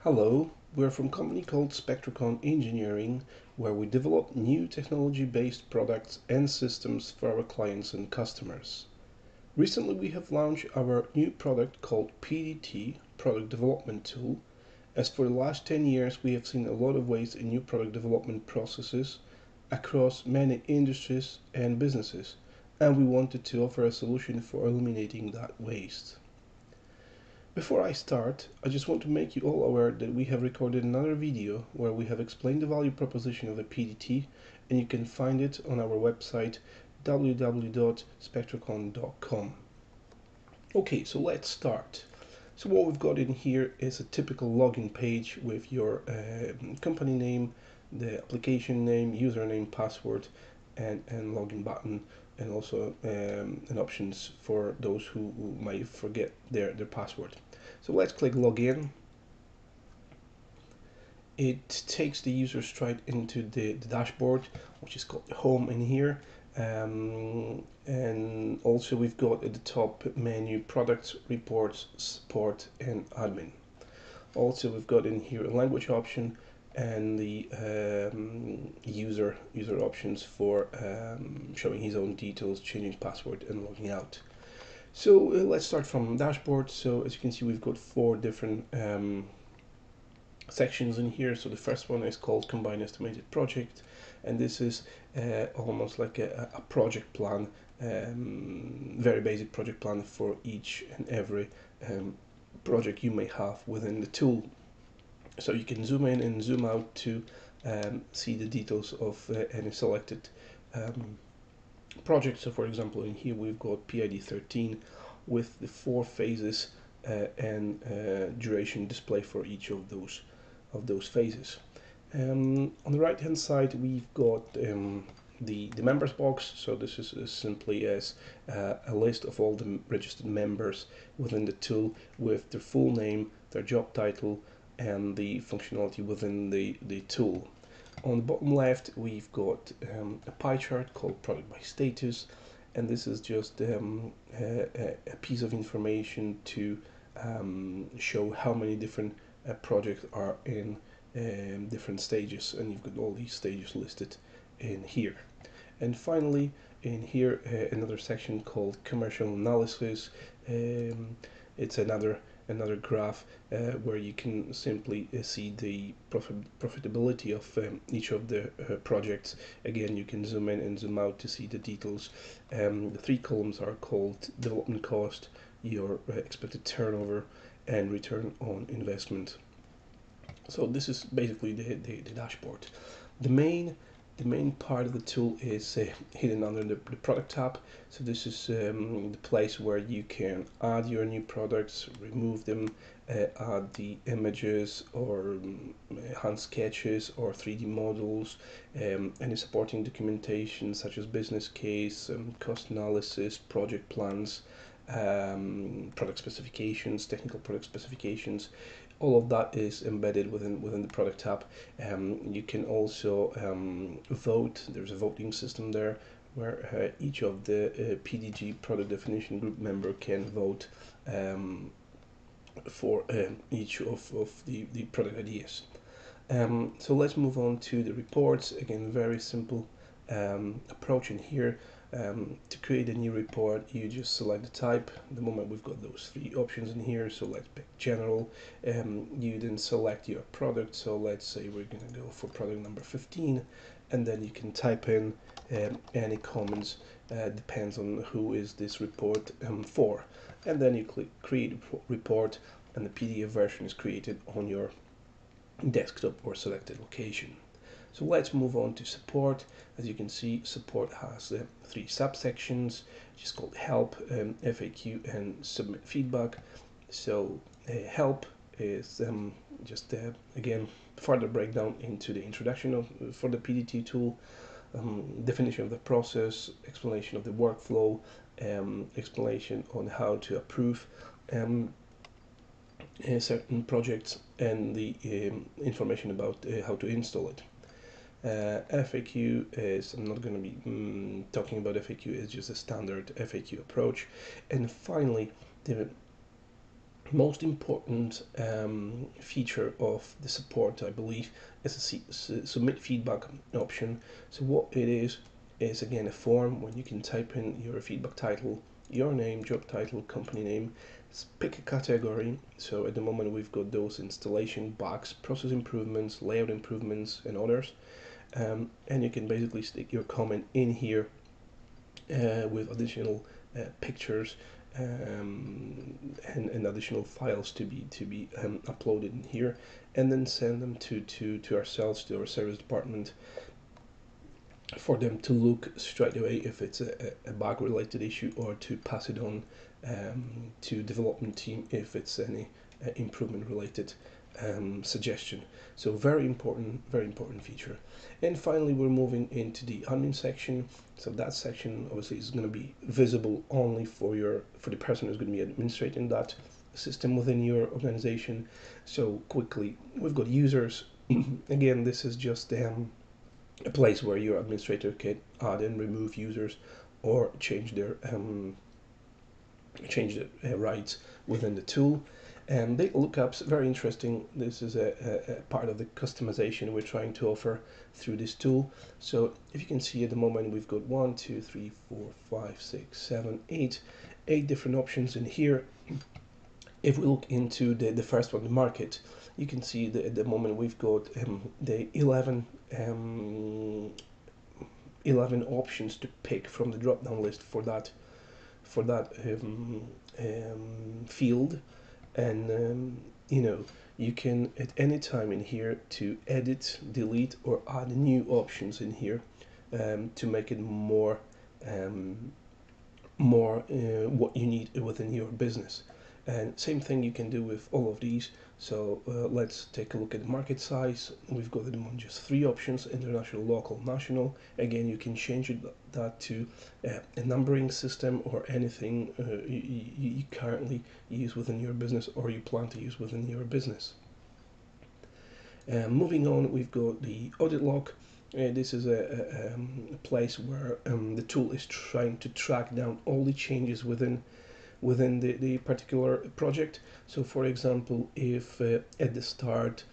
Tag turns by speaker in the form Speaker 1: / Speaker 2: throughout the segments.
Speaker 1: Hello, we're from a company called Spectroconn Engineering, where we develop new technology-based products and systems for our clients and customers. Recently, we have launched our new product called PDT, Product Development Tool. As for the last 10 years, we have seen a lot of waste in new product development processes across many industries and businesses, and we wanted to offer a solution for eliminating that waste. Before I start, I just want to make you all aware that we have recorded another video where we have explained the value proposition of the PDT, and you can find it on our website www.spectrocon.com. Okay, so let's start. So what we've got in here is a typical login page with your company name, the application name, username, password, and login button, and also and options for those who might forget their password. So let's click login. It takes the user straight into the dashboard, which is called home in here. And also we've got at the top menu products, reports, support, and admin. Also we've got in here a language option and the user options for showing his own details, changing password, and logging out. So let's start from dashboard. So as you can see, we've got four different sections in here. So the first one is called Combined Estimated Project, and this is almost like a project plan, very basic project plan for each and every project you may have within the tool. So you can zoom in and zoom out to see the details of any selected project. So for example, in here we've got PID 13 with the 4 phases and duration display for each of those phases. On the right hand side we've got the members box. So this is as simply as a list of all the registered members within the tool with their full name, their job title, and the functionality within the tool. On the bottom left we've got a pie chart called product by status, and this is just a piece of information to show how many different projects are in different stages, and you've got all these stages listed in here. And finally in here another section called commercial analysis. It's another graph where you can simply see the profitability of each of the projects. Again, you can zoom in and zoom out to see the details. The 3 columns are called development cost, your expected turnover, and return on investment. So this is basically the dashboard. The main part of the tool is hidden under the product tab. So this is the place where you can add your new products, remove them, add the images or hand sketches or 3D models, any supporting documentation such as business case, cost analysis, project plans, product specifications, technical product specifications. All of that is embedded within the product tab. You can also vote. There's a voting system there where each of the PDG product definition group member can vote for each of the product ideas. So let's move on to the reports. Again, very simple approach in here. To create a new report, you just select the type. At the moment we've got those 3 options in here, so let's pick general. You then select your product, so let's say we're going to go for product number 15, and then you can type in any comments, depends on who is this report for, and then you click create report, and the PDF version is created on your desktop or selected location. So let's move on to support. As you can see, support has 3 subsections, which is called help, FAQ, and submit feedback. So help is just again further breakdown into the introduction for the PDT tool, definition of the process, explanation of the workflow, explanation on how to approve certain projects, and the information about how to install it. FAQ is, I'm not going to be talking about FAQ, it's just a standard FAQ approach. And finally, the Most important feature of the support, I believe, is a submit feedback option. So what it is again a form where you can type in your feedback title, your name, job title, company name, pick a category. So at the moment we've got those installation, bugs, process improvements, layout improvements, and others. And you can basically stick your comment in here with additional pictures and additional files to be uploaded in here, and then send them to ourselves, to our service department, for them to look straight away if it's a bug related issue, or to pass it on to development team if it's any improvement related suggestion. So very important feature. And finally, we're moving into the admin section. So that section obviously is going to be visible only for the person who's going to be administrating that system within your organization. So quickly, we've got users. Again, this is just a place where your administrator can add and remove users, or change their rights within the tool. And data lookups, very interesting. This is a part of the customization we're trying to offer through this tool. So if you can see at the moment, we've got 1, 2, 3, 4, 5, 6, 7, 8 different options in here. If we look into the first one, the market, you can see that at the moment we've got the 11 options to pick from the drop down list for that field. And you can at any time in here to edit, delete, or add new options in here to make it more what you need within your business. And same thing you can do with all of these. So let's take a look at the market size. We've got them on just 3 options: international, local, national. Again, you can change that to a numbering system, or anything you currently use within your business, or you plan to use within your business. Moving on, we've got the audit log. This is a place where the tool is trying to track down all the changes within the particular project. So for example, if at the start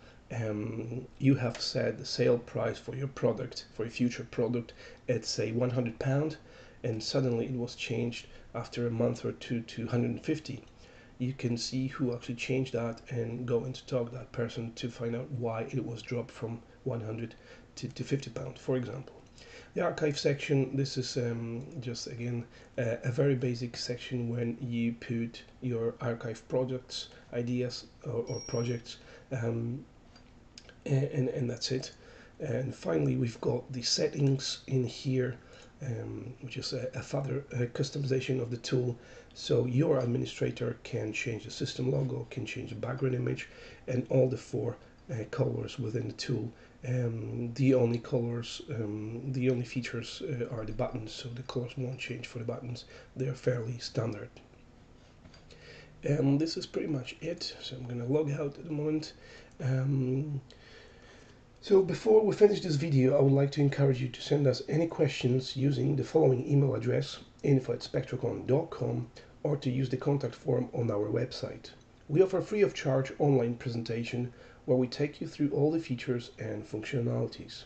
Speaker 1: you have set the sale price for your product, for a future product, at say £100, and suddenly it was changed after a month or two to 150, you can see who actually changed that and go and talk to that person to find out why it was dropped from 100 to £50, for example. The archive section, this is just again a very basic section when you put your archive projects, ideas, or projects, and that's it. And finally, we've got the settings in here, which is a further customization of the tool. So your administrator can change the system logo, can change the background image, and all the 4 colors within the tool. The only features are the buttons, so the colors won't change for the buttons. They're fairly standard. And this is pretty much it. So I'm going to log out at the moment. So before we finish this video, I would like to encourage you to send us any questions using the following email address: info@spectroconn.com, or to use the contact form on our website. We offer free of charge online presentation where we take you through all the features and functionalities.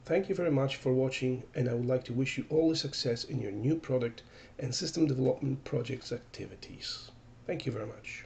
Speaker 1: Thank you very much for watching, and I would like to wish you all the success in your new product and system development projects activities. Thank you very much.